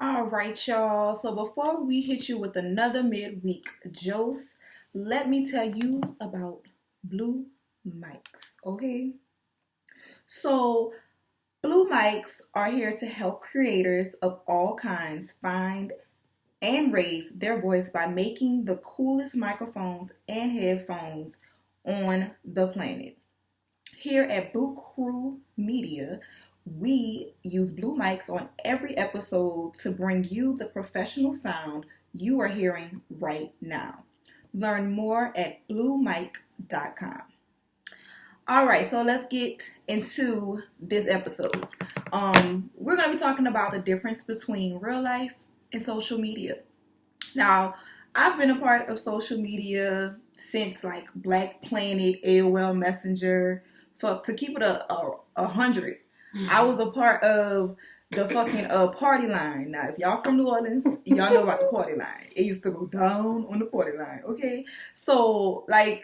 All right, y'all. So before we hit you with another midweek Jose, let me tell you about Blue Mics, okay? So Blue Mics are here to help creators of all kinds find and raise their voice by making the coolest microphones and headphones on the planet. Here at Boot Crew Media, we use Blue Mics on every episode to bring you the professional sound you are hearing right now. Learn more at bluemic.com. All right, so let's get into this episode. We're going to be talking about the difference between real life and social media. Now, I've been a part of social media since like Black Planet, AOL Messenger. Fuck, to keep it a hundred, I was a part of the fucking party line. Now, if y'all from New Orleans, y'all know about the party line. It used to go down on the party line. Okay, so like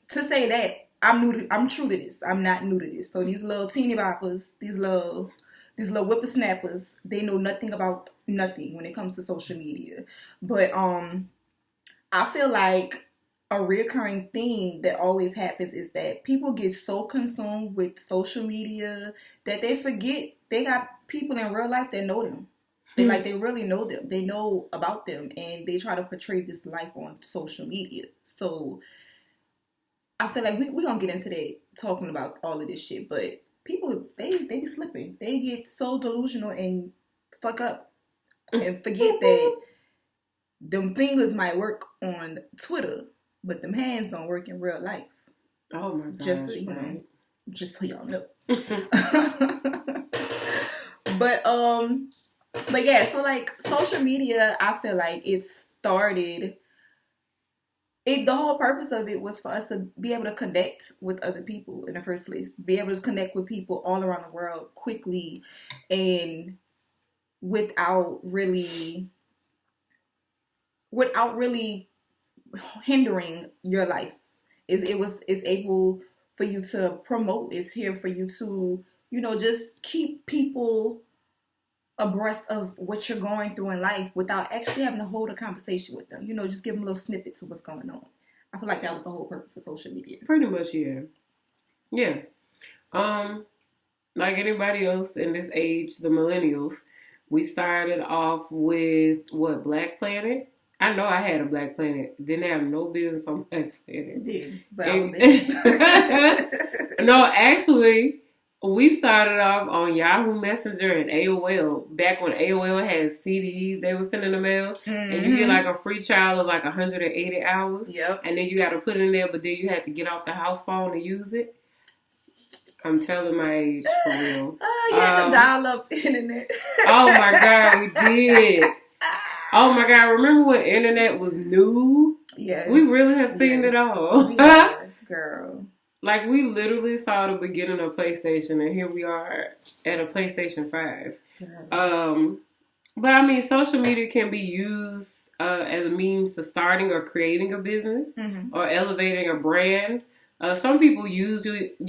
to say that I'm true to this. I'm not new to this. So these little teeny boppers, these little whippersnappers, they know nothing about nothing when it comes to social media. But I feel like a recurring theme that always happens is that people get so consumed with social media that they forget they got people in real life that know them. They really know them. They know about them, and they try to portray this life on social media. So I feel like we gonna get into that talking about all of this shit, but people they be slipping. They get so delusional and fuck up and forget that them fingers might work on Twitter, but them hands don't work in real life. Oh my gosh, Just so y'all know. but but yeah, so like social media, I feel like it started. The whole purpose of it was for us to be able to connect with other people in the first place, be able to connect with people all around the world quickly and without really hindering your life. It's able for you to promote. It's here for you to, just keep people abreast of what you're going through in life without actually having to hold a conversation with them. Just give them little snippets of what's going on. I feel like that was the whole purpose of social media. Pretty much, yeah. Yeah. Like anybody else in this age, the millennials, we started off with what, Black Planet? I know I had a Black Planet. Didn't have no business on Black Planet. Did, but I was there. No, actually, we started off on Yahoo Messenger and AOL. Back when AOL had CDs they would send in the mail. Mm-hmm. And you get like a free trial of like 180 hours. Yep. And then you got to put it in there, but then you had to get off the house phone to use it. I'm telling my age, for real. Oh, you had to dial up internet. Oh my God, we did. Oh my God, remember when internet was new? Yes. We really have seen it all. Yeah, girl. Like, we literally saw the beginning of PlayStation, and here we are at a PlayStation 5. But I mean, social media can be used as a means to starting or creating a business, mm-hmm. or elevating a brand. Some people use it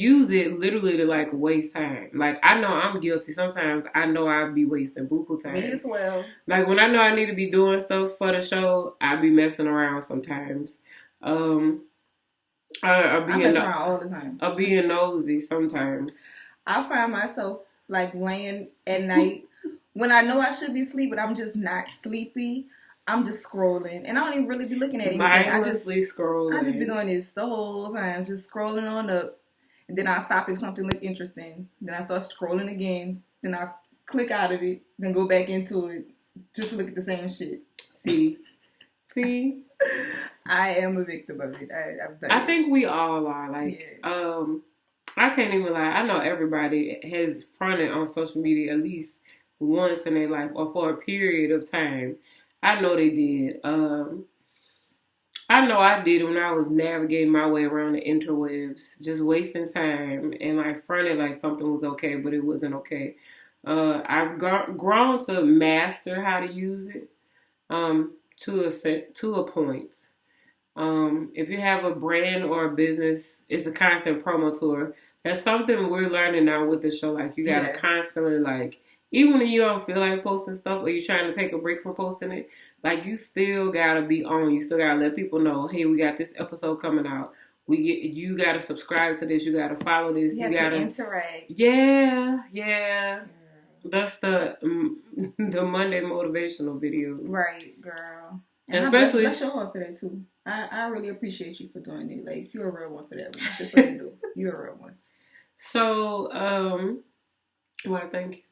literally to like waste time. Like, I know I'm guilty. Sometimes I know I'll be wasting buku time. Me as well. Like, when I know I need to be doing stuff for the show, I'll be messing around sometimes. I mess around all the time. Or being nosy sometimes. I find myself like laying at night when I know I should be sleeping. I'm just not sleepy. I'm just scrolling, and I don't even really be looking at anything. Mindlessly scrolling. I just be doing this the whole time, just scrolling on up, and then I stop if something look interesting. Then I start scrolling again. Then I click out of it, then go back into it just to look at the same shit. See. I am a victim of it. I think we all are. Like, yeah. I can't even lie. I know everybody has fronted on social media at least once in their life or for a period of time. I know they did. I know I did when I was navigating my way around the interwebs, just wasting time and like fronted like something was okay, but it wasn't okay. I've grown to master how to use it to a point. If you have a brand or a business, it's a constant promo tour. That's something we're learning now with the show. Like, you gotta constantly like even when you don't feel like posting stuff or you're trying to take a break from posting it, like you still gotta be on. You still gotta let people know, hey, we got this episode coming out. You gotta subscribe to this. You gotta follow this. You gotta interact. Yeah. That's the Monday motivational video. Right, girl. And especially, bless your heart for that too. I really appreciate you for doing it. Like, you're a real one for that one. Just so you know, you're a real one. So, well, thank you.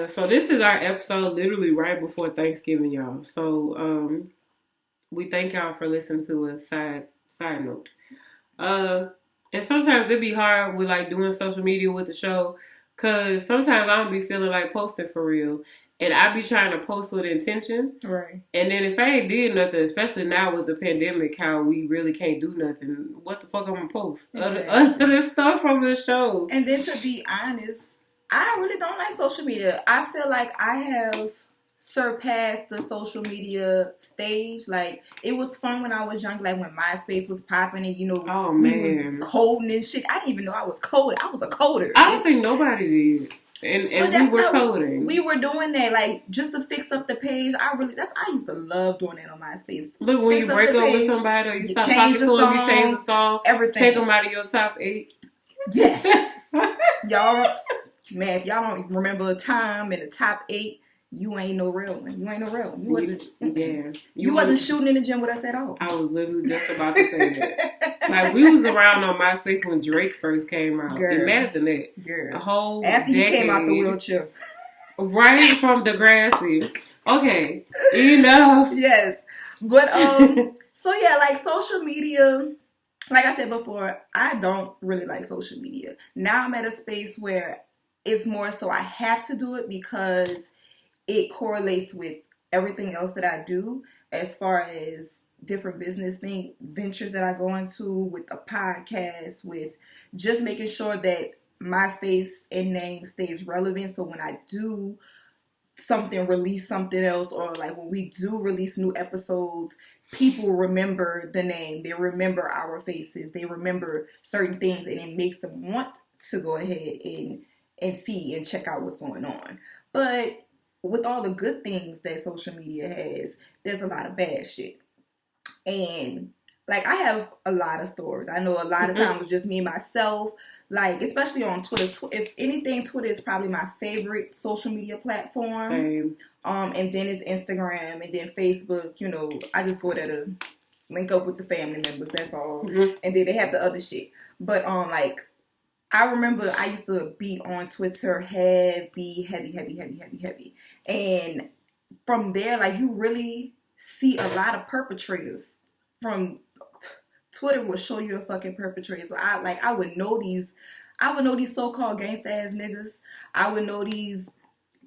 So this is our episode literally right before Thanksgiving, y'all. So, we thank y'all for listening to a side note. And sometimes it be hard with like doing social media with the show, cause sometimes I don't be feeling like posting for real. And I be trying to post with intention. Right. And then if I ain't did nothing, especially now with the pandemic, how we really can't do nothing, what the fuck I'm going to post? Exactly. Other than stuff from the show. And then to be honest, I really don't like social media. I feel like I have surpassed the social media stage. Like, it was fun when I was young, like when MySpace was popping and, we was coding and shit. I didn't even know I was coding. I was a coder. I don't think nobody did. And we were coding. We were doing that, like, just to fix up the page. I used to love doing that on MySpace. Look, when you break up with somebody or you stop talking to them, you change the song, everything. Take them out of your top 8. Yes. Y'all, man, if y'all don't remember a time in the top 8, you ain't no real one. You ain't no real one. You wasn't. Yeah. You wasn't shooting in the gym with us at all. I was literally just about to say that. Like, we was around on MySpace when Drake first came out. Girl. Imagine that. Girl. A whole after decade, he came out the wheelchair. Right from Degrassi. Okay. Enough. Yes. But so yeah, like social media, like I said before, I don't really like social media. Now I'm at a space where it's more so I have to do it because it correlates with everything else that I do as far as different business ventures that I go into, with the podcast, with just making sure that my face and name stays relevant. So when I do release something else, or like when we do release new episodes, people remember the name. They remember our faces. They remember certain things, and it makes them want to go ahead and see and check out what's going on. But with all the good things that social media has, there's a lot of bad shit. And like, I have a lot of stories. I know a lot of times it's just me and myself, like, especially on Twitter. If anything, Twitter is probably my favorite social media platform. Same. And then it's Instagram, and then Facebook. I just go there to link up with the family members. That's all. Mm-hmm. And then they have the other shit. But like, I remember I used to be on Twitter heavy. And from there, like, you really see a lot of perpetrators. From Twitter will show you a fucking perpetrator. So I would know these so-called gangsta ass niggas. I would know these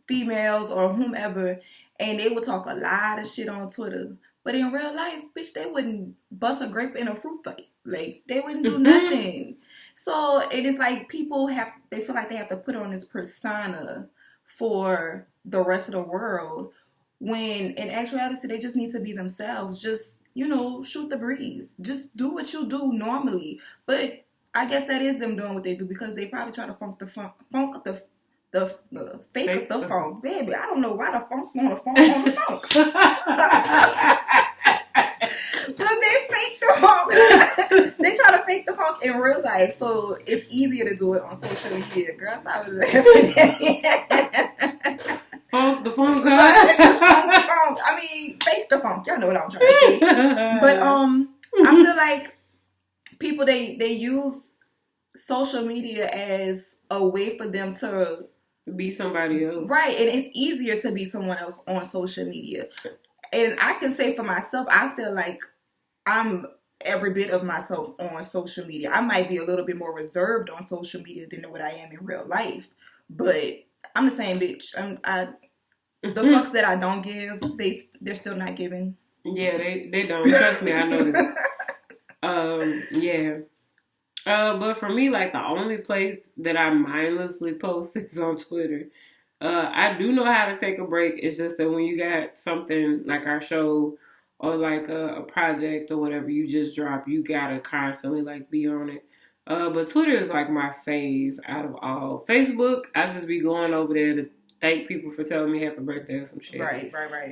females or whomever, and they would talk a lot of shit on Twitter. But in real life, bitch, they wouldn't bust a grape in a fruit fight. Like, they wouldn't do nothing. So it is like they feel like they have to put on this persona for the rest of the world, when in actuality they just need to be themselves. Just, shoot the breeze. Just do what you do normally. But I guess that is them doing what they do, because they probably try to fake the funk. Baby, I don't know why the funk want to funk on the funk. But they fake the funk. They try to fake the funk in real life, so it's easier to do it on social media. Girl, stop laughing. Funk the funk. I mean, fake the funk. Y'all know what I'm trying to say. But I feel like people, they use social media as a way for them to be somebody else. Right, and it's easier to be someone else on social media. And I can say for myself, I feel like I'm every bit of myself on social media. I might be a little bit more reserved on social media than what I am in real life, but I'm the same bitch. The fucks that I don't give, they're still not giving. Yeah, they don't. Trust me, I know this. Yeah. But for me, like, the only place that I mindlessly post is on Twitter. I do know how to take a break. It's just that when you got something like our show or like a project or whatever you just drop, you gotta constantly like be on it. But Twitter is like my fave out of all. Facebook, I just be going over there to thank people for telling me happy birthday or some shit. Right.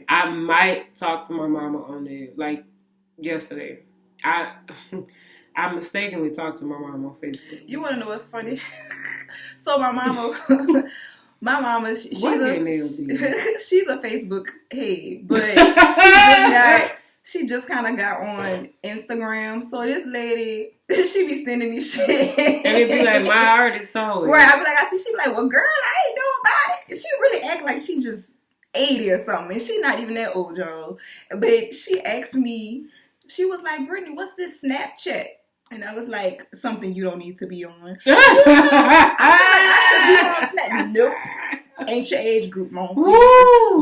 I might talk to my mama on there, like yesterday. I mistakenly talked to my mom on Facebook. You want to know what's funny? So my mama, she's a Facebook head, but she just kind of got on Instagram. So this lady, she be sending me shit, and it be like, my artist saw it. Right, I be like, she be like, well, girl, I ain't know about it. She really act like she just 80 or something, and she not even that old, y'all. But she asked me, she was like, Brittany, what's this Snapchat? And I was like, something you don't need to be on. You sure? I should be on Snapchat. Nope. Ain't your age group, Mom.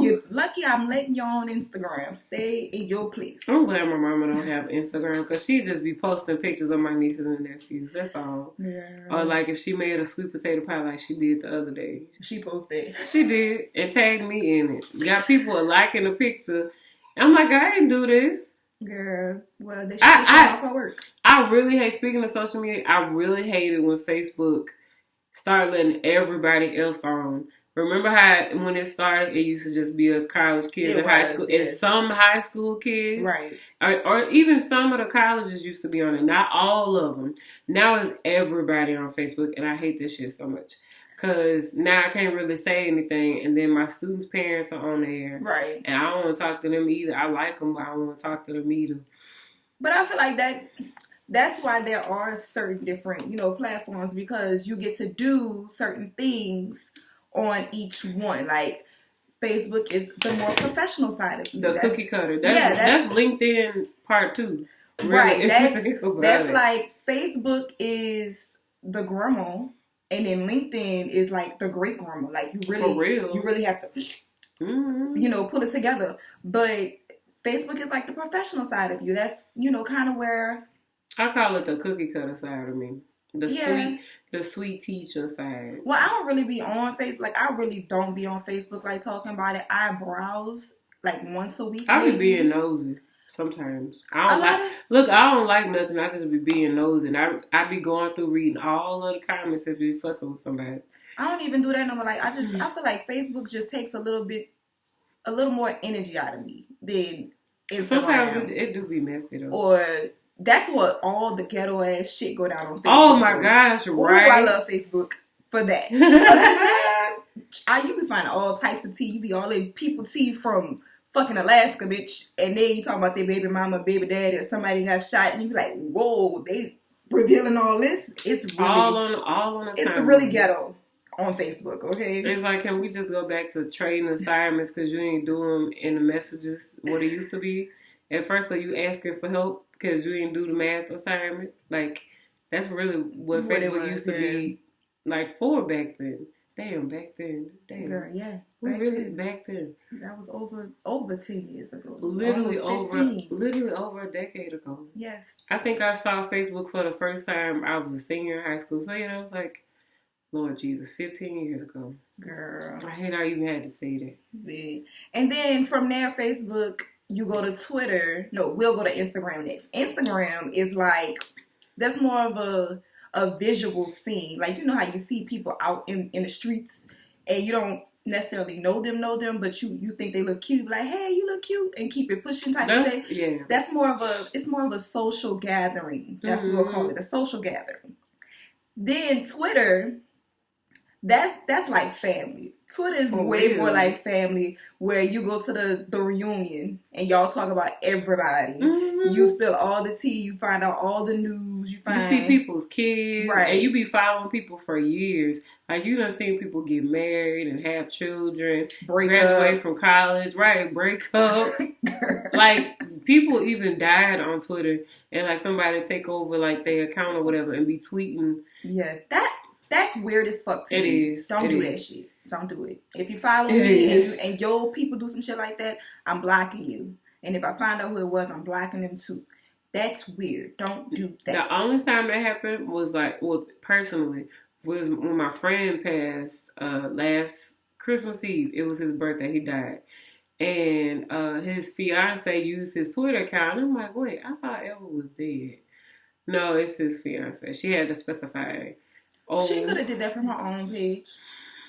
You're lucky I'm letting you on Instagram. Stay in your place. I'm glad my mama don't have Instagram, because she just be posting pictures of my nieces and nephews. That's all. Yeah. Or like if she made a sweet potato pie like she did the other day. She posted. She did. And tagged me in it. Got people liking the picture. I'm like, I didn't do this. Girl, well, they should off her work. I really hate, speaking of social media, I really hate it when Facebook started letting everybody else on. Remember how when it started, it used to just be us college kids in high school, and some high school kids, right? Or even some of the colleges used to be on it. Not all of them. Now it's everybody on Facebook, and I hate this shit so much. Because now I can't really say anything, and then my students' parents are on there. Right. And I don't want to talk to them either. I like them, but I don't want to talk to them either. But I feel like that's why there are certain different, platforms, because you get to do certain things on each one. Like, Facebook is the more professional side of you. The cookie cutter. That's LinkedIn part 2. Really. Right. That's like, Facebook is the grandma. And then LinkedIn is like the great grandma. Like, you really have to, pull it together. But Facebook is like the professional side of you. That's, kind of where I call it the cookie cutter side of me. The sweet teacher side. Well, I don't really be on Facebook. Like, I really don't be on Facebook, like, talking about it. I browse like once a week. I be being nosy. Sometimes. I don't like nothing. I just be being nosy. And I be going through reading all of the comments if you fussing with somebody. I don't even do that no more. Like, I feel like Facebook just takes a little more energy out of me than Instagram. Sometimes it do be messy though. Or that's what all the ghetto ass shit go down on Facebook. Oh my gosh, right. I love Facebook for that. You be finding all types of tea. You be all in people tea from fucking Alaska, bitch, and they talking about their baby mama, baby daddy, or somebody got shot, and you be like, whoa, they revealing all this. It's really all on the it's really ghetto on Facebook. Okay, it's like, can we just go back to trading assignments because you ain't doing them in the messages what it used to be? At first, are you asking for help because you didn't do the math assignment? Like, that's really what Facebook used to be like for back then. Damn, back then. Damn. Girl, yeah. Back then. That was over 10 years ago. Literally over a decade ago. Yes. I think I saw Facebook for the first time. I was a senior in high school. So, I was like, Lord Jesus, 15 years ago. Girl. I hate I even had to say that. Big. And then from there, Facebook, you go to Twitter. No, we'll go to Instagram next. Instagram is like, that's more of a visual scene. Like, you know how you see people out in the streets and you don't necessarily know them, but you think they look cute. Like, hey, you look cute, and keep it pushing type of thing. Yeah. It's more of a social gathering. That's what we'll call it, a social gathering. Then Twitter, that's like family. Twitter is way more like family, where you go to the reunion and y'all talk about everybody. Mm-hmm. You spill all the tea. You find out all the news. You see people's kids. Right. And you be following people for years. Like, you done seen people get married and have children. Graduate from college. Right. Break up. Like, people even died on Twitter. And, like, somebody take over, like, their account or whatever and be tweeting. Yes. That's weird as fuck to me. It is. Don't do that shit. Don't do it. If you follow me and your people do some shit like that, I'm blocking you. And if I find out who it was, I'm blocking them too. That's weird. Don't do that. The only time that happened was personally, was when my friend passed last Christmas Eve. It was his birthday. He died. And his fiance used his Twitter account. I'm like, wait, I thought Ella was dead. No, it's his fiance. She had to specify. Oh, She could have did that from her own page.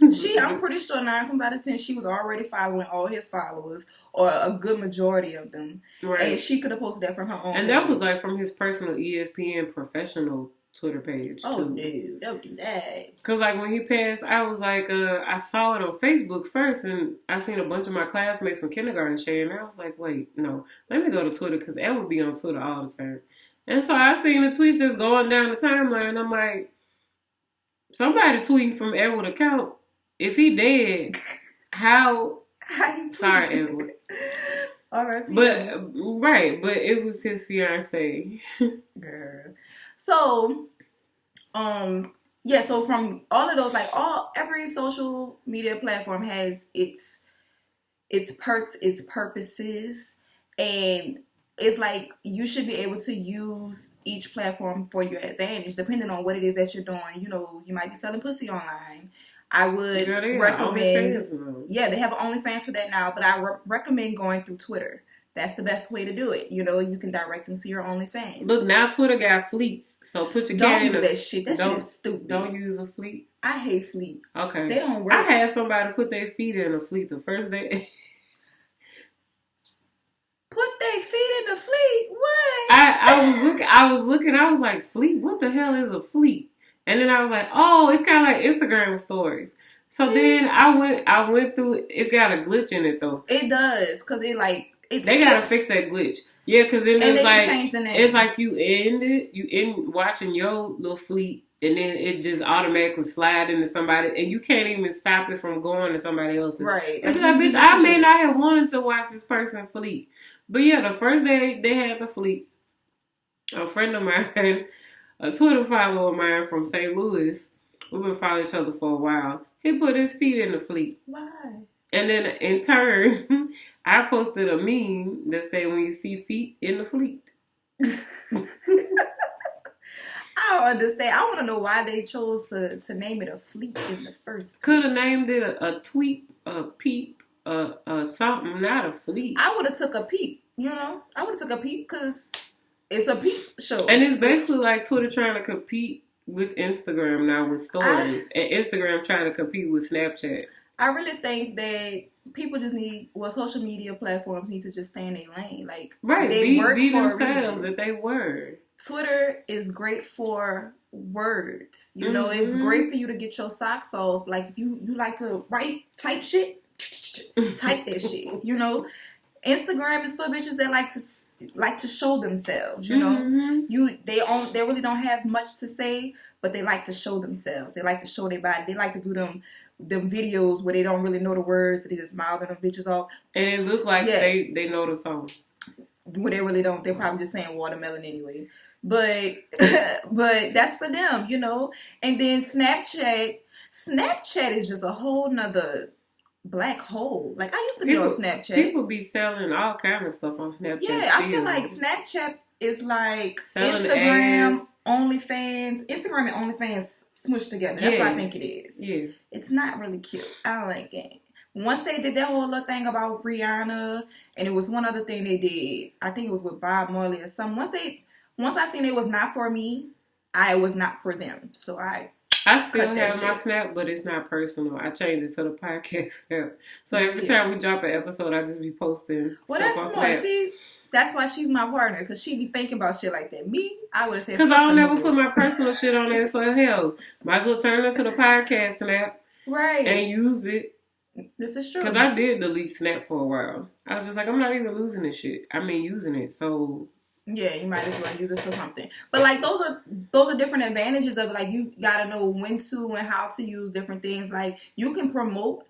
I'm pretty sure 9 times out of 10, she was already following all his followers, or a good majority of them. Right. And she could have posted that from her own And page. that was like from his personal ESPN professional Twitter page. Oh, no, don't do that. Because like when he passed, I was like, I saw it on Facebook first, and I seen a bunch of my classmates from kindergarten sharing, and I was like, wait, no, let me go to Twitter, because Ed would be on Twitter all the time. And so I seen the tweets just going down the timeline. I'm like, somebody tweeting from Edward's account. If he dead, how? Sorry, Edward. All right. But right, but it was his fiance. Girl. So, yeah. So from all of those, like every social media platform has its perks, its purposes, and it's like you should be able to use each platform for your advantage, depending on what it is that you're doing. You know, you might be selling pussy online. I would recommend. Yeah, they have OnlyFans for that now, but I recommend going through Twitter. That's the best way to do it. You know, you can direct them to your OnlyFans. Look, now Twitter got fleets, so put your don't use that shit. That shit is stupid. Don't use a fleet. I hate fleets. Okay, they don't work. I had somebody put their feet in a fleet the first day. Put their feet in the fleet? What? I was looking. I was like, fleet? What the hell is a fleet? And then I was like, oh, it's kind of like Instagram stories. So then I went through. It's got a glitch in it though. It does, cause they gotta fix that glitch. Yeah, cause then it's like change the name. It's like you end watching your little fleet, and then it just automatically slide into somebody, and you can't even stop it from going to somebody else's. Right. It's like, bitch, I may not have wanted to watch this person fleet, but yeah, the first day they had the fleet. A friend of mine, a Twitter follower of mine from St. Louis, we've been following each other for a while. He put his feet in the fleet. Why? And then in turn, I posted a meme that said, when you see feet in the fleet. I don't understand. I want to know why they chose to name it a fleet in the first place. Could have named it a tweet, a peep, something, not a fleet. I would have took a peep, you know? I would have took a peep because it's a peep show. And it's basically like Twitter trying to compete with Instagram now with stories. And Instagram trying to compete with Snapchat. I really think that people just social media platforms need to just stay in their lane. Like, right, they work be for themselves that they were. Twitter is great for words. You know, it's great for you to get your socks off. Like, if you like to type shit, type that shit. You know, Instagram is for bitches that like to show themselves. You know, they really don't have much to say, but they like to show themselves. They like to show their body. They like to do them videos where they don't really know the words, so they just mouthing them bitches off. And it look like they know the song. When they really don't. They're probably just saying watermelon anyway. But that's for them, you know. And then Snapchat is just a whole nother black hole. Like, I used to be on Snapchat. People be selling all kind of stuff on Snapchat. Yeah, I feel like Snapchat is like Instagram, OnlyFans. Instagram and OnlyFans smushed together. That's what I think it is. Yeah. It's not really cute. I don't like it. Once they did that whole little thing about Rihanna, and it was one other thing they did. I think it was with Bob Marley or something. Once I seen it was not for me, I was not for them. So I still have my Snap, but it's not personal. I changed it to the podcast app. So every time we drop an episode, I just be posting. Well, that's smart. See, that's why she's my partner, because she be thinking about shit like that. Me, I would have said, because I don't never put my personal shit on there, so hell, might as well turn it to the podcast app. Right. And use it. This is true. Because I did delete Snap for a while. I was just like, I'm not even losing this shit. I mean, using it, so... Yeah, you might as well use it for something. But like those are different advantages of it. Like, you gotta know when to and how to use different things. Like, you can promote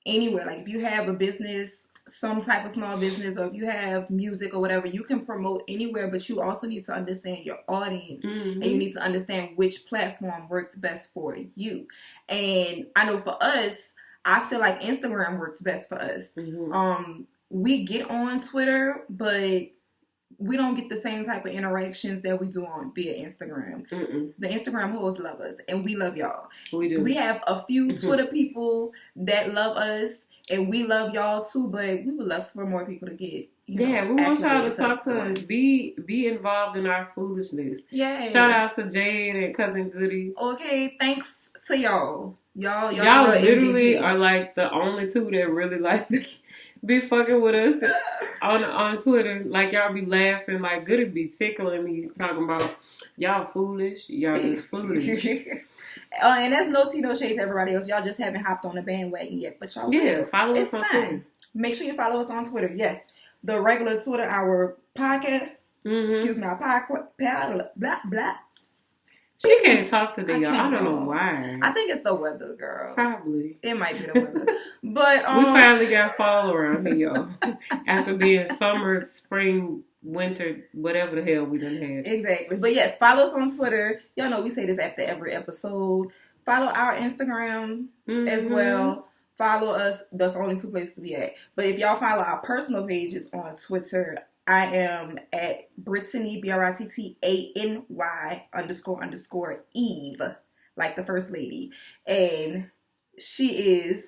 anywhere. Like, if you have a business, some type of small business, or if you have music or whatever, you can promote anywhere, but you also need to understand your audience, and you need to understand which platform works best for you. And I know for us, I feel like Instagram works best for us. We get on Twitter, but we don't get the same type of interactions that we do on via Instagram. The Instagram hoes love us, and we love y'all. We do. We have a few Twitter people that love us, And we love y'all too, but we would love for more people to get, we want y'all to talk to us. Be involved in our foolishness. Yeah. Shout out to Jade and Cousin Goody. Okay, thanks to y'all. Y'all literally are like the only two that really like be fucking with us on Twitter. Like y'all be laughing, like Goody be tickling me talking about y'all foolish. Y'all just foolish. And that's no tea, no shade to everybody else. Y'all just haven't hopped on the bandwagon yet, but y'all will. Follow us on Twitter. Make sure you follow us on Twitter. Yes, the regular Twitter, our podcast. Excuse me, our podcast. Blah blah. She can't talk today, y'all. I don't know why. I think it's the weather, girl. Probably. It might be the weather. But we finally got fall around here, y'all. After being summer, spring, winter, whatever the hell we done had. Exactly. But yes, follow us on Twitter. Y'all know we say this after every episode. Follow our Instagram as well. Follow us. That's the only two places to be at. But if y'all follow our personal pages on Twitter, I am at Brittany, BRITTANY _ Eve, like the first lady. And she is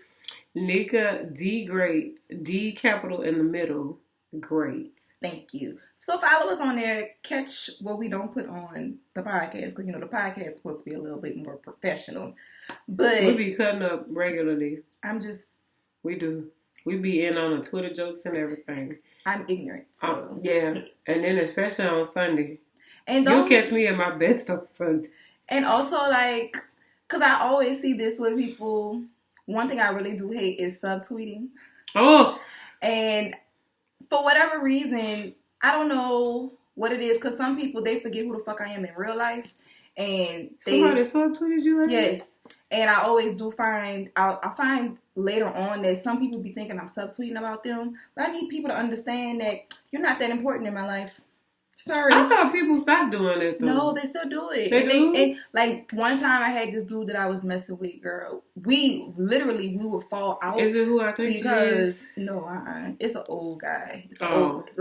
Nika D. Great. D capital in the middle. Great. Thank you. So follow us on there. Catch what we don't put on the podcast. Because, the podcast is supposed to be a little bit more professional. But we be cutting up regularly. We do. We be in on the Twitter jokes and everything. I'm ignorant. So. Yeah. And then especially on Sunday. And you'll catch me at my best on Sunday. And also, because I always see this with people. One thing I really do hate is subtweeting. Oh. And for whatever reason, I don't know what it is. Because some people, they forget who the fuck I am in real life. And somebody subtweeted you like that? Yes. And I always do find, I find later on that some people be thinking I'm subtweeting about them. But I need people to understand that you're not that important in my life. Sorry. I thought people stopped doing it though. No, they still do it. They do? And like one time I had this dude that I was messing with, girl. We would fall out. Is it who I think because no, it's an old guy. It's old,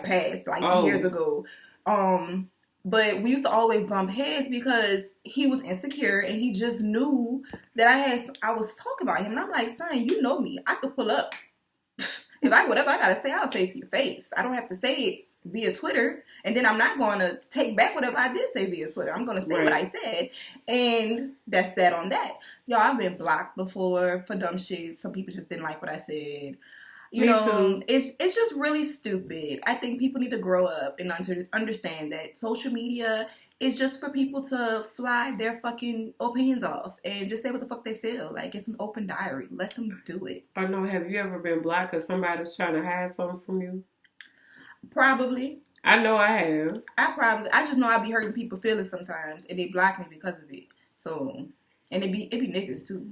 past, years ago. But we used to always bump heads because he was insecure and he just knew that I was talking about him. And I'm like, son, you know me. I could pull up. Whatever I gotta say, I'll say it to your face. I don't have to say it via Twitter. And then I'm not going to take back whatever I did say via Twitter. I'm going to say what I said. And that's that on that. Y'all, I've been blocked before for dumb shit. Some people just didn't like what I said. It's just really stupid. I think people need to grow up and understand that social media is just for people to fly their fucking opinions off and just say what the fuck they feel. Like, it's an open diary. Let them do it. I know. Have you ever been blocked because somebody's trying to hide something from you? Probably. I know I have. I just know I be hurting people's feelings sometimes and they block me because of it. So... And it be niggas too.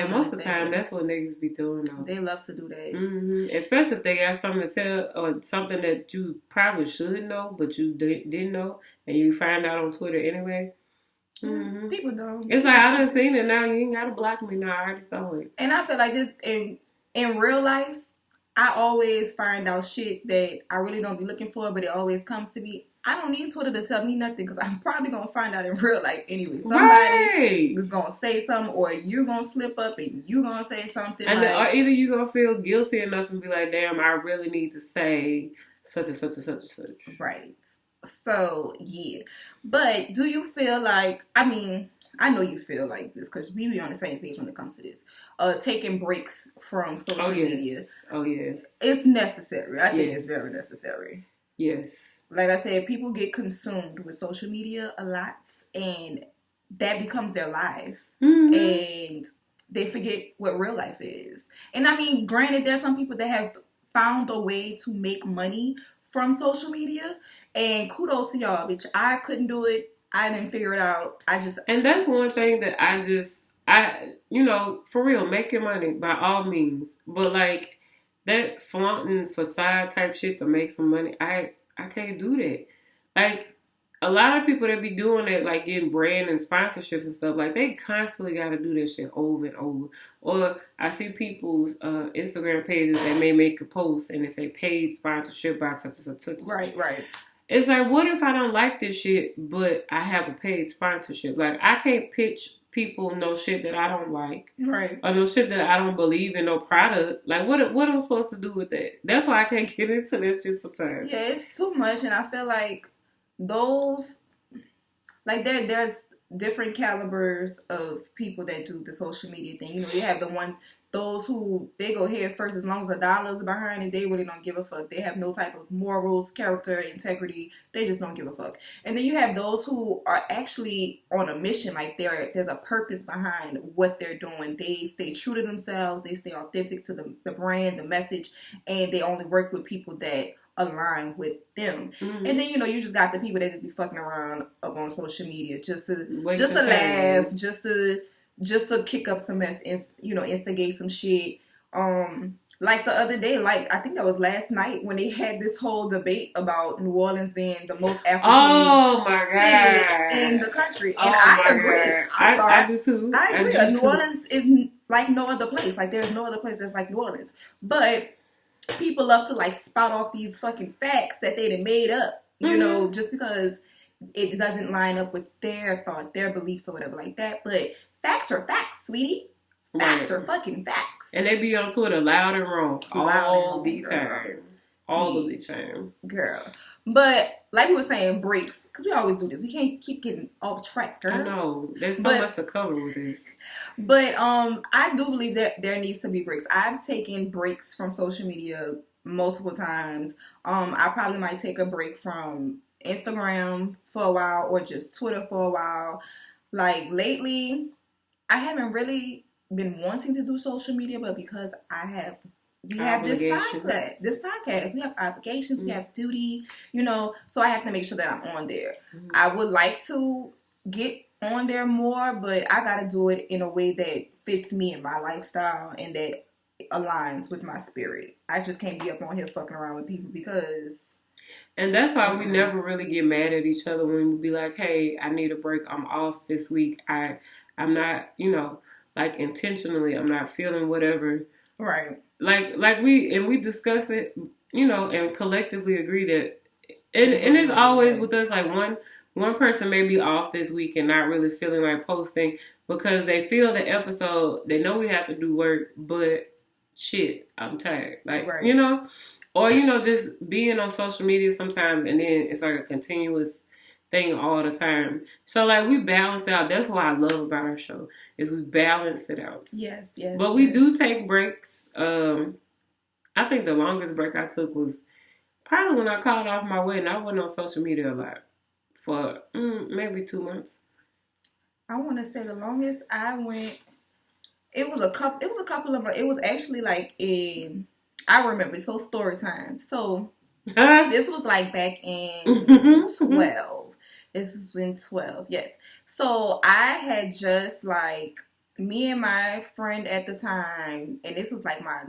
Most of the time that's what niggas be doing though. They love to do that. Mm-hmm. Especially if they got something to tell or something that you probably should know but you didn't know and you find out on Twitter anyway. Mm-hmm. People don't. It's like I done seen it now. You ain't gotta block me now. I already saw it. And I feel like this in real life. I always find out shit that I really don't be looking for, but it always comes to me. I don't need Twitter to tell me nothing because I'm probably going to find out in real life anyway. Somebody is going to say something or you're going to slip up and you're going to say something. And or either you're going to feel guilty enough and be like, damn, I really need to say such and such and such and such. Right. So, yeah. But do you feel like, I know you feel like this because we be on the same page when it comes to this. Taking breaks from social media. Oh, yes. It's necessary. I think it's very necessary. Yes. Like I said, people get consumed with social media a lot, and that becomes their life. Mm-hmm. And they forget what real life is. And granted, there's some people that have found a way to make money from social media, and kudos to y'all, bitch. I couldn't do it. I didn't figure it out. And that's one thing that I for real, make your money by all means. But like that flaunting facade type shit to make some money, I can't do that. Like, a lot of people that be doing it, like getting brand and sponsorships and stuff, like they constantly got to do that shit over and over. Or I see people's Instagram pages that may make a post and they say paid sponsorship by such and such. Right. It's like, what if I don't like this shit, but I have a paid sponsorship? Like, I can't pitch people no shit that I don't like. Right. Or no shit that I don't believe in, no product. Like, what am I supposed to do with that? That's why I can't get into this shit sometimes. Yeah, it's too much, and I feel like those, like, there's different calibers of people that do the social media thing. You know, you have those who, they go head first as long as $1 is behind it, they really don't give a fuck. They have no type of morals, character, integrity. They just don't give a fuck. And then you have those who are actually on a mission. Like, there's a purpose behind what they're doing. They stay true to themselves. They stay authentic to the brand, the message, and they only work with people that align with them. Mm-hmm. And then, you know, you just got the people that just be fucking around up on social media just to laugh, just to kick up some mess, you know, instigate some shit. Like the other day, like I think that was last night when they had this whole debate about New Orleans being the most African city in the country. And I agree. I do too. I agree. New Orleans is like no other place. Like there's no other place that's like New Orleans. But people love to like spout off these fucking facts that they made up, you know, just because it doesn't line up with their thought, their beliefs or whatever like that. But facts are facts, sweetie. Facts are fucking facts. And they be on Twitter loud and wrong all the time. All of the time. Girl. But like we were saying, breaks, because we always do this. We can't keep getting off track, girl. I know. There's so much to cover with this. But I do believe that there needs to be breaks. I've taken breaks from social media multiple times. I probably might take a break from Instagram for a while or just Twitter for a while. Like lately, I haven't really been wanting to do social media, but because we have this podcast, we have obligations, we have duty, you know, so I have to make sure that I'm on there. Mm-hmm. I would like to get on there more, but I gotta do it in a way that fits me and my lifestyle and that aligns with my spirit. I just can't be up on here fucking around with people because... And that's why we never really get mad at each other when we be like, hey, I need a break, I'm off this week, I'm not, you know, like intentionally, I'm not feeling whatever. Right. Like we discuss it, you know, and collectively agree that, and it's always with us, like one person may be off this week and not really feeling like posting because they feel the episode, they know we have to do work, but shit, I'm tired. Like, you know, or, you know, just being on social media sometimes and then it's like a continuous thing all the time. So, like, we balance out. That's what I love about our show is we balance it out. Yes. But we do take breaks. I think the longest break I took was probably when I called off my wedding. I wasn't on social media a lot for maybe 2 months. I want to say the longest I went, it was a couple of months. It was actually like I remember, so story time. So this was like back in 12. This was in 12, yes. So I had just like, me and my friend at the time, and this was like my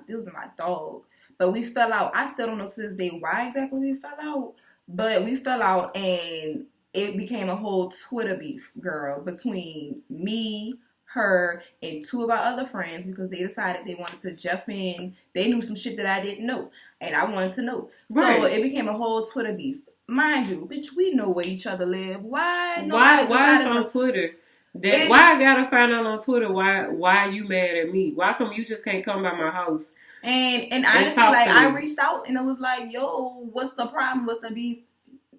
dog, but we fell out. I still don't know to this day why exactly we fell out, but we fell out and it became a whole Twitter beef, girl, between me, her, and 2 of our other friends because they decided they wanted to jump in. They knew some shit that I didn't know, and I wanted to know. Right. So it became a whole Twitter beef. Mind you, bitch, we know where each other live. Why it's on Twitter? Why I gotta find out on Twitter why you mad at me? Why come you just can't come by my house? And honestly, like I reached out and it was like, yo, what's the problem? What's the beef?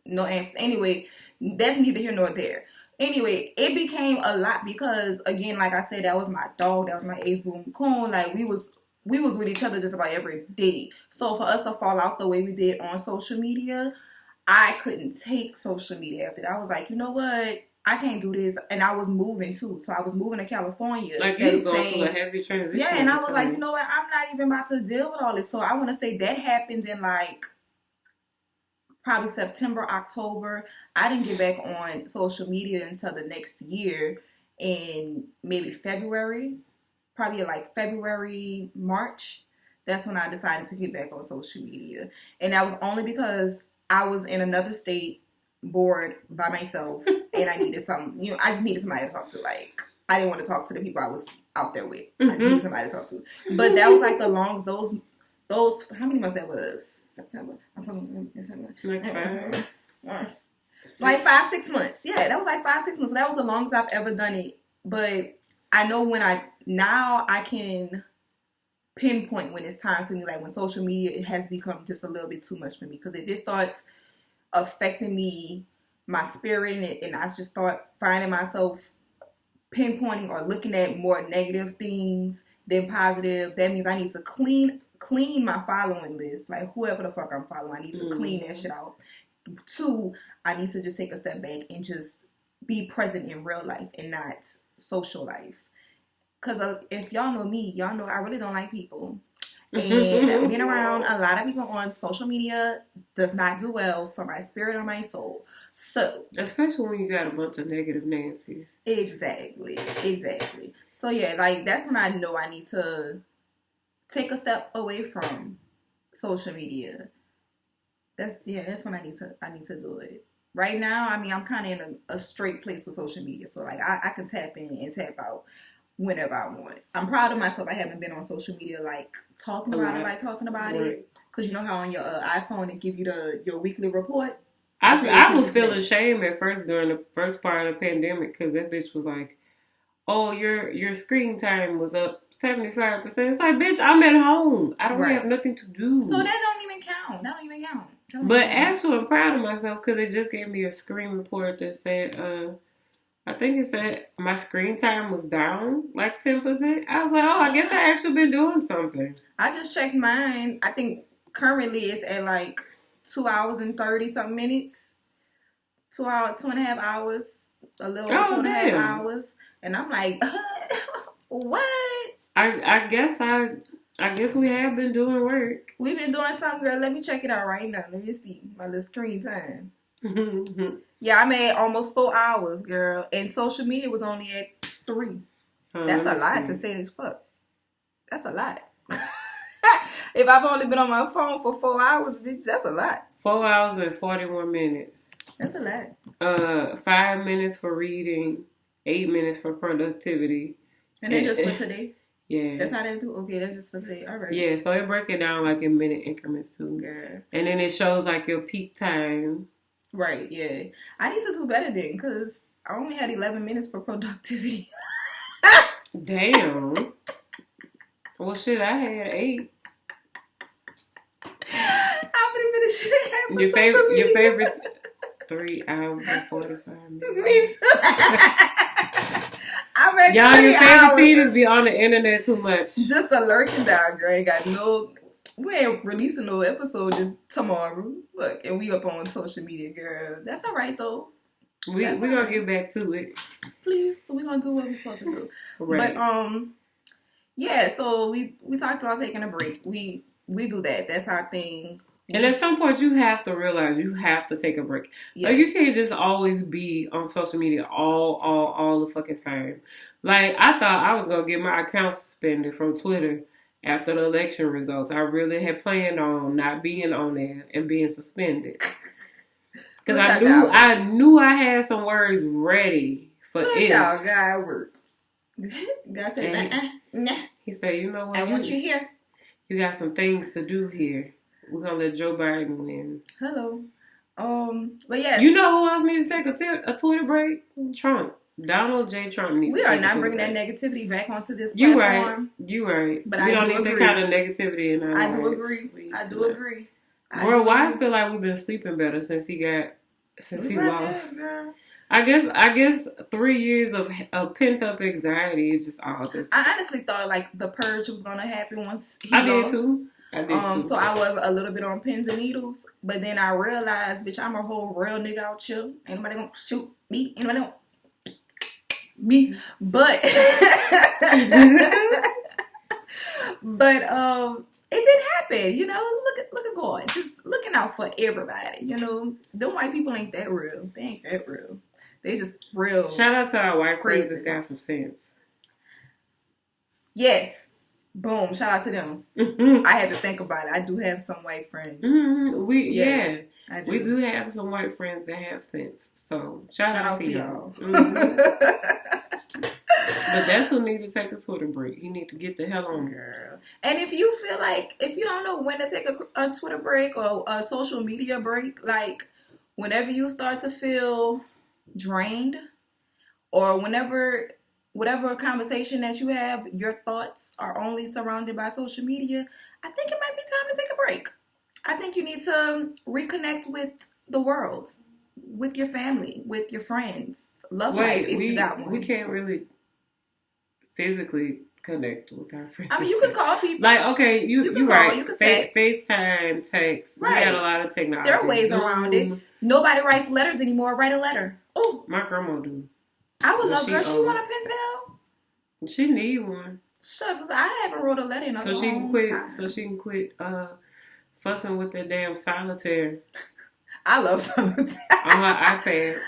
No answer. Anyway, that's neither here nor there. Anyway, it became a lot because again, like I said, that was my dog, that was my ace boom coon. Like we was with each other just about every day. So for us to fall out the way we did on social media, I couldn't take social media after that. I was like, you know what? I can't do this. And I was moving too. So I was moving to California. Like you was going through a heavy transition. Yeah, and I was like, you know what? I'm not even about to deal with all this. So I want to say that happened in like probably September, October. I didn't get back on social media until the next year in maybe February. Probably like February, March. That's when I decided to get back on social media. And that was only because I was in another state, bored by myself, and I needed something. You know, I just needed somebody to talk to. Like, I didn't want to talk to the people I was out there with. I just needed somebody to talk to. But that was like the longest. Those. How many months that was? September, October, December. Like 5-6 months. Yeah, that was like 5-6 months. So that was the longest I've ever done it. But I know when I can pinpoint when it's time for me, like when social media, it has become just a little bit too much for me. Because if it starts affecting me, my spirit in it, and I just start finding myself pinpointing or looking at more negative things than positive, that means I need to clean my following list. Like whoever the fuck I'm following, I need to clean that shit out. 2, I need to just take a step back and just be present in real life and not social life. Because if y'all know me, y'all know I really don't like people. And being around a lot of people on social media does not do well for my spirit or my soul. So, especially when you got a bunch of negative Nancy's. Exactly. So yeah, like that's when I know I need to take a step away from social media. That's when I need to do it. Right now, I mean, I'm kind of in a straight place with social media, so like I can tap in and tap out whenever I want. I'm proud of myself. I haven't been on social media like talking about it, because you know how on your iPhone it give you your weekly report. I was feeling shame at first during the first part of the pandemic, because that bitch was like, "Oh, your screen time was up 75%." It's like, bitch, I'm at home. I don't have nothing to do. So that don't even count. But actually, I'm proud of myself because it just gave me a screen report that said, I think it said my screen time was down like 10%. I was like, oh, I guess I actually been doing something. I just checked mine. I think currently it's at like 2 hours and 30 something minutes. 2.5 hours, a little over 2.5 hours. And I'm like, what? I guess we have been doing work. We've been doing something, girl. Let me check it out right now. Let me see my little screen time. Yeah, I'm at almost 4 hours, girl. And social media was only at 3. That's a lot to say this fuck. That's a lot. If I've only been on my phone for 4 hours, bitch, that's a lot. 4 hours and 41 minutes. That's a lot. 5 minutes for reading, 8 minutes for productivity. And that's just for today? Yeah. That's how they do? Okay, that's just for today. All right. Yeah, so it break it down like in minute increments too. Girl. And then it shows like your peak time. Right, yeah. I need to do better then, because I only had 11 minutes for productivity. Damn. Well, shit, I had 8. How many minutes should I have for social media? Your favorite 3 hours and 45 minutes. I'm at y'all, 3 your favorite hours. teenagers be on the internet too much. Just a lurking down, girl. Ain't got no... We ain't releasing no episode just tomorrow. Look, and we up on social media, girl. That's all right, though. We gonna get back to it. Please. So we gonna do what we supposed to do. Right. But, yeah, so we talked about taking a break. We do that. That's our thing. And at some point, you have to realize you have to take a break. Yes. Like, you can't just always be on social media all the fucking time. Like, I thought I was going to get my account suspended from Twitter after the election results. I really had planned on not being on there and being suspended. Because I knew I had some words ready for it. Y'all, God work. God said, nah. He said, you know what? I want you here. You got some things to do here. We're going to let Joe Biden win. Hello. But yes. You know who else needs to take a Twitter break? Trump. Donald J. Trump needs to take a Twitter break. We are not bringing that negativity back onto this platform. You right. But we I don't do need agree. that kind of negativity in our lives. I do agree. Bro, why I feel like we've been sleeping better since he lost. Girl. I guess 3 years of pent up anxiety is just all this. I honestly thought like the purge was gonna happen once he lost. I did too. So I was a little bit on pins and needles, but then I realized, bitch, I'm a whole real nigga out chill. Ain't nobody gonna shoot me. Ain't nobody gonna me. But it did happen, you know. Look at God, just looking out for everybody, you know. Them white people ain't that real. They ain't that real. They just real. Shout out to our white friends that's got some sense. Yes. Boom. Shout out to them. I had to think about it. I do have some white friends. We do have some white friends that have sense. So shout out to y'all. But that's who need to take a Twitter break. You need to get the hell on, girl. And if you feel like, if you don't know when to take a Twitter break or a social media break, like whenever you start to feel drained or whenever whatever conversation that you have, your thoughts are only surrounded by social media, I think it might be time to take a break. I think you need to reconnect with the world, with your family, with your friends. Love life if you got one. We can't really physically connect with our friends. I mean, you can call people. Like, okay, you can call, right. You can text. FaceTime, text. Right. We got a lot of technology. There are ways around it. Nobody writes letters anymore. Write a letter. Oh, my grandma do. I would love girl. She want a pen pal. She need one. Shucks, I haven't wrote a letter in a long time. So she can quit fussing with that damn solitaire. I love solitaire. On her iPad.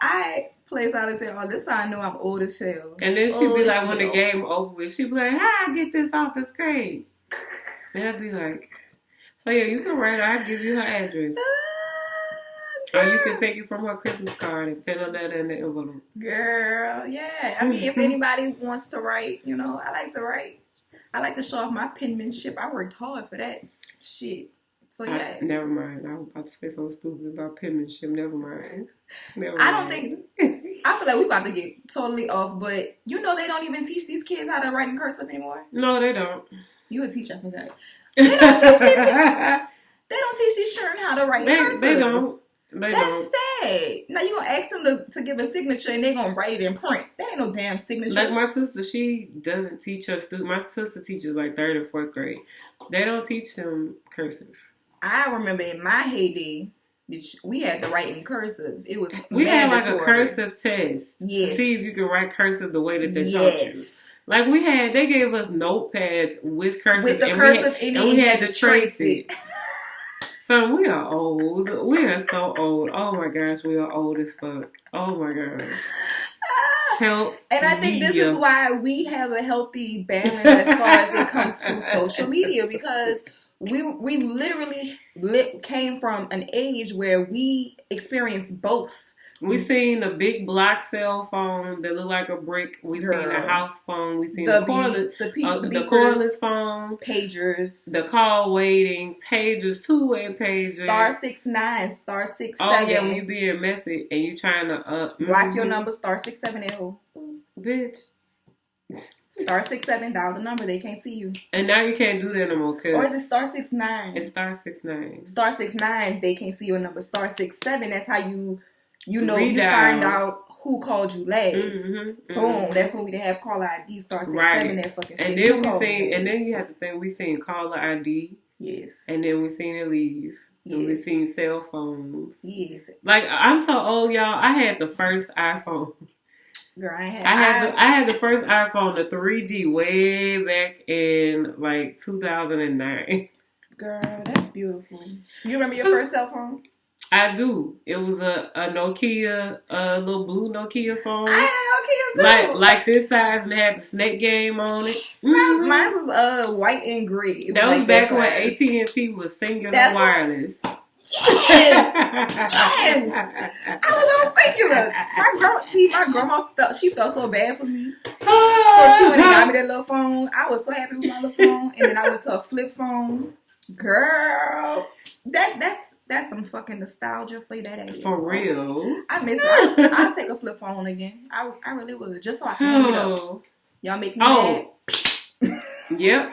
I play solitaire all this time. I know I'm old as hell. And then she'd be like, when the game over with, she'd be like, how I get this off the screen? And I'd be like, so yeah, you can write her. I'll give you her address. Or you can take it from her Christmas card and send her that in the envelope. Girl, yeah. I mean, if anybody wants to write, you know, I like to write. I like to show off my penmanship. I worked hard for that shit. So, yeah. Never mind. I was about to say something stupid about penmanship. Never mind. I don't think... I feel like we're about to get totally off, but you know they don't even teach these kids how to write in cursive anymore? No, they don't. You a teacher, I forgot. They don't teach these children how to write in cursive. They don't. That's sad. Now you gonna ask them to give a signature and they gonna write it in print. That ain't no damn signature. Like my sister, she doesn't teach her students. My sister teaches like 3rd and 4th grade. They don't teach them cursive. I remember in my heyday, we had to write in cursive. It was we mandatory. had like a cursive test. Yes. To see if you could write cursive the way that they taught you. Like they gave us notepads with cursive. With the cursive and we had to trace it. So we are old. We are so old. Oh my gosh, we are old as fuck. Oh my gosh. Help. And I think this is why we have a healthy balance as far as it comes to social media, because we literally came from an age where we experienced both. We seen the big block cell phone that looked like a brick. We seen the house phone. We seen the cordless phone. Pagers. The call waiting. Pagers. 2-way pagers. *69, *67. Oh yeah, when you being messy and you trying to block your number, *67L. Bitch. *67, dial the number. They can't see you. And now you can't do that no more. Or is it *69? It's *69. *69, they can't see your number. *67, that's how you know, you find out who called you last. Boom. That's when we didn't have caller ID. *67, that fucking shit. And then you have to think we seen caller ID. Yes. And then we seen it leave. Yes. And we seen cell phones. Yes. Like I'm so old, y'all. I had the first iPhone. Girl, I had the first iPhone, the 3G, way back in like 2009. Girl, that's beautiful. You remember your first cell phone? I do. It was a Nokia, a little blue Nokia phone. I had a Nokia too. Like this size, and it had the Snake game on it. Mine was white and gray. That was back when AT&T was singular wireless. Yes. I was on singular. My grandma felt so bad for me. So she went and got me that little phone. I was so happy with my little phone. And then I went to a flip phone. Girl, that's some fucking nostalgia for that ass. For real. I miss it. I'll take a flip phone again. I really would. Just so I can hang it up. Y'all make me mad. Yep.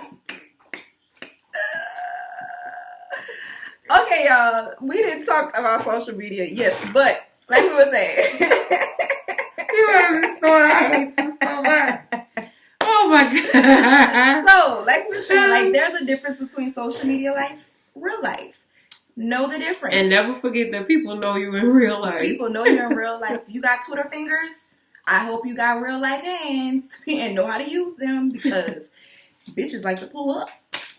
Okay, y'all. We didn't talk about social media, yes, but like we were saying. You heard me story. I hate you so much. Oh my God. So, like we were saying, like there's a difference between social media life, real life. Know the difference. And never forget that people know you in real life. People know you in real life. You got Twitter fingers. I hope you got real life hands and know how to use them, because bitches like to pull up.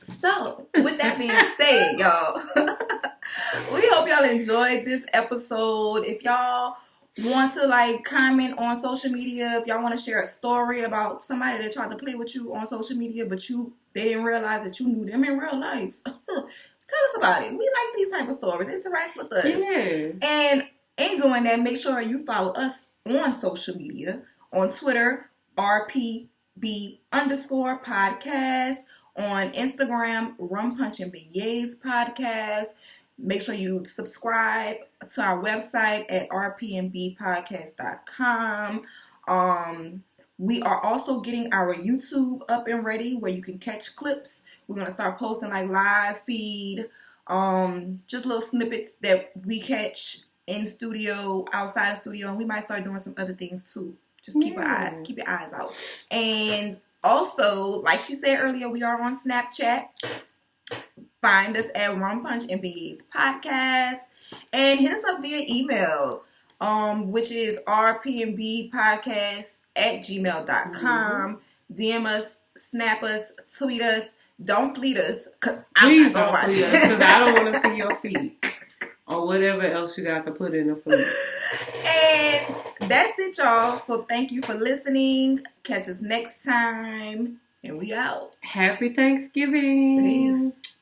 So, with that being said, y'all, we hope y'all enjoyed this episode. If y'all want to comment on social media, if y'all want to share a story about somebody that tried to play with you on social media, but they didn't realize that you knew them in real life, tell us about it. We like these type of stories. Interact with us. Yeah. And in doing that, make sure you follow us on social media. On Twitter, RP&B_podcast. On Instagram, Rum Punch and Beignets podcast. Make sure you subscribe to our website at rpandbpodcast.com. We are also getting our YouTube up and ready where you can catch clips. We're going to start posting like live feed, just little snippets that we catch in studio, outside of studio, and we might start doing some other things too. Just keep your eyes out. And also, like she said earlier, we are on Snapchat. Find us at Rum Punch and Beignets Podcast, and hit us up via email, which is RP&B Podcast at gmail.com. DM us, snap us, tweet us. Don't fleet us, because I'm not going to watch it. Because I don't want to see your feet. Or whatever else you got to put in the food. And that's it, y'all. So thank you for listening. Catch us next time. And we out. Happy Thanksgiving. Peace.